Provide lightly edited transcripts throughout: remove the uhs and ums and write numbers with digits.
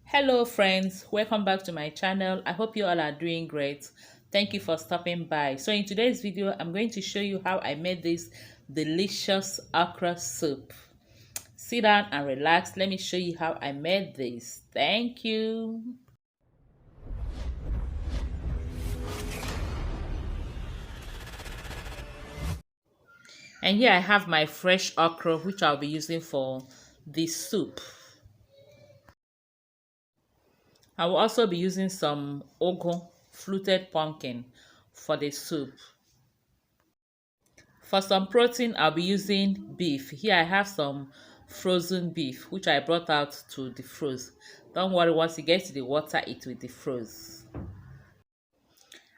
Hello friends, welcome back to my channel. I hope you all are doing great. Thank you for stopping by. So in today's video, I'm going to show you how I made this delicious okra soup. Sit down and relax. Let me show you how I made this. Thank you. And here I have my fresh okra, which I'll be using for this soup. I will also be using some ugu, fluted pumpkin, for the soup. For some protein, I'll be using beef. Here I have some frozen beef, which I brought out to defrost. Don't worry, once you get to the water, it will defrost.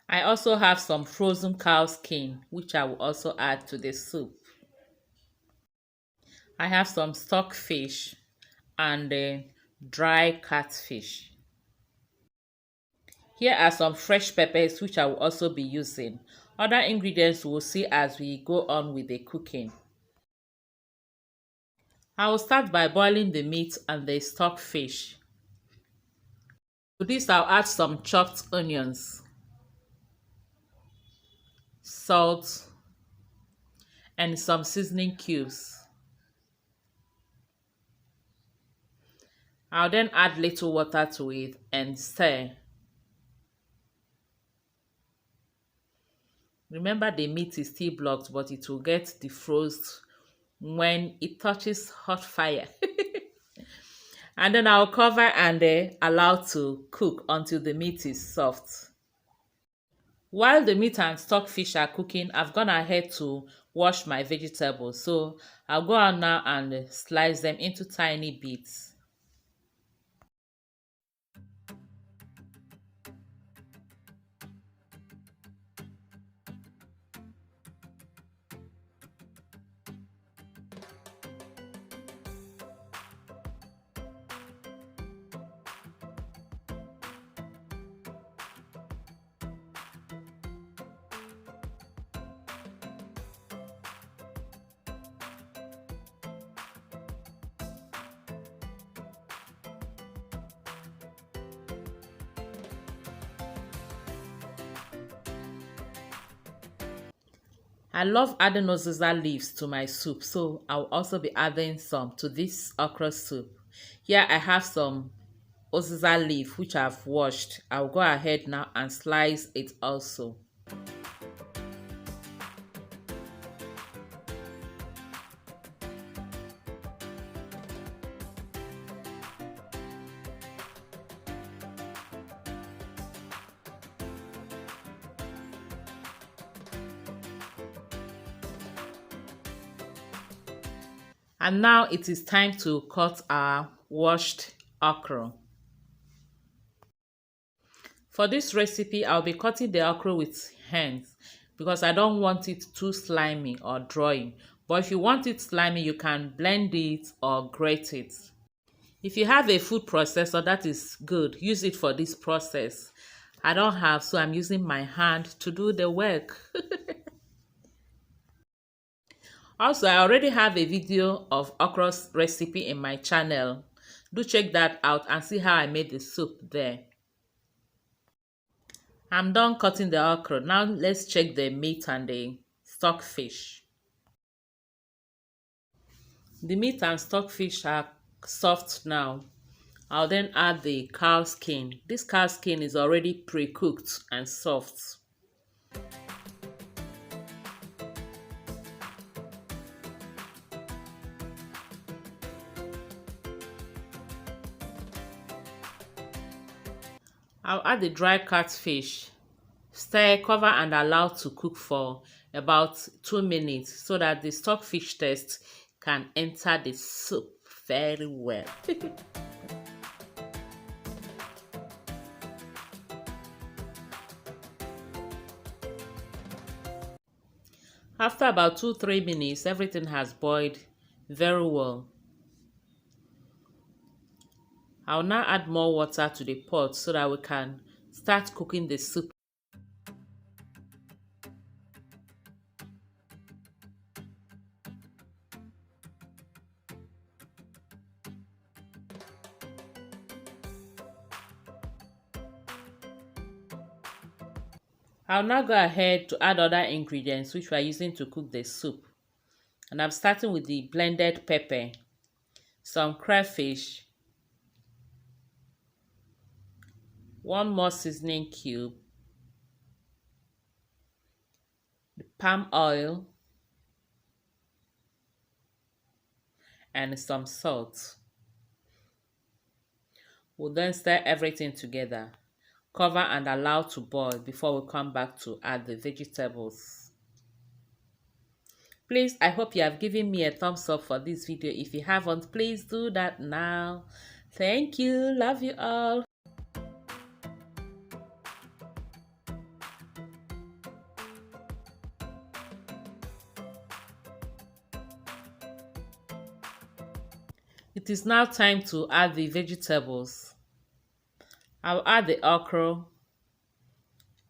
I also have some frozen cow skin, which I will also add to the soup. I have some stockfish and dry catfish. Here are some fresh peppers, which I will also be using. Other ingredients we'll see as we go on with the cooking. I will start by boiling the meat and the stockfish. To this, I'll add some chopped onions, salt, and some seasoning cubes. I'll then add little water to it and stir. Remember, the meat is still blocked, but it will get defrosted when it touches hot fire. And then I'll cover and allow to cook until the meat is soft. While the meat and stockfish are cooking, I've gone ahead to wash my vegetables. So I'll go on now and slice them into tiny bits. I love adding uziza leaves to my soup, so I'll also be adding some to this okra soup. Here I have some uziza leaf which I've washed. I'll go ahead now and slice it also. And now it is time to cut our washed okra. For this recipe, I'll be cutting the okra with hands because I don't want it too slimy or dry. But if you want it slimy, you can blend it or grate it. If you have a food processor, that is good. Use it for this process. I don't have, so I'm using my hand to do the work. Also, I already have a video of okra's recipe in my channel. Do check that out and see how I made the soup there. I'm done cutting the okra. Now let's check the meat and the stockfish. The meat and stockfish are soft now. I'll then add the cow skin. This cow skin is already pre-cooked and soft. I'll add the dry catfish. Stir, cover and allow to cook for about 2 minutes so that the stockfish taste can enter the soup very well. After about 2-3 minutes, everything has boiled very well. I'll now add more water to the pot so that we can start cooking the soup. I'll now go ahead to add other ingredients which we are using to cook the soup. And I'm starting with the blended pepper, some crayfish, one more seasoning cube, the palm oil, and some salt. We'll then stir everything together. Cover and allow to boil before we come back to add the vegetables. Please, I hope you have given me a thumbs up for this video. If you haven't, please do that now. Thank you. Love you all. It is now time to add the vegetables. I'll add the okra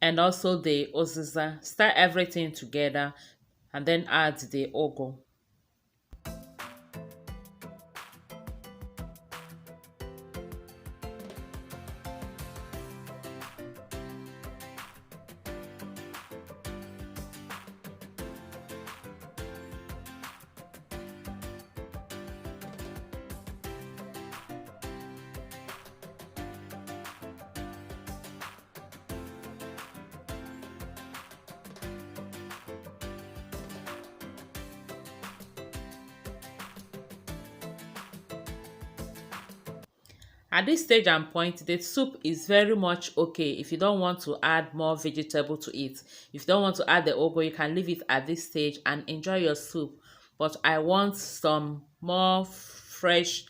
and also the uziza. Stir everything together and then add the ugu. At this stage and point, the soup is very much okay if you don't want to add more vegetable to it. If you don't want to add the ugu, you can leave it at this stage and enjoy your soup. But I want some more fresh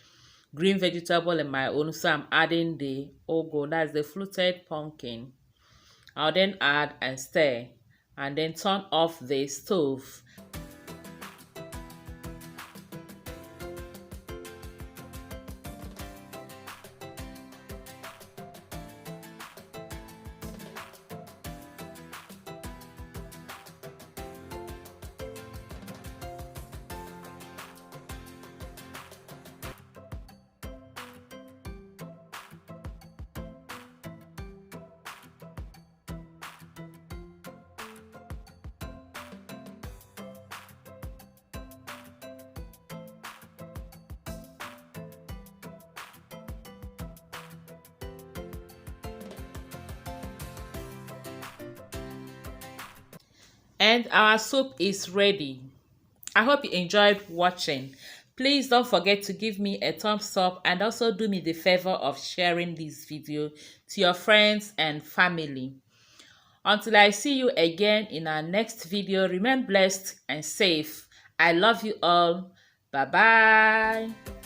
green vegetable in my own, so I'm adding the ugu, that's the fluted pumpkin. I'll then add and stir and then turn off the stove. And our soup is ready. I hope you enjoyed watching. Please don't forget to give me a thumbs up and also do me the favor of sharing this video to your friends and family. Until I see you again in our next video, remain blessed and safe. I love you all. Bye-bye.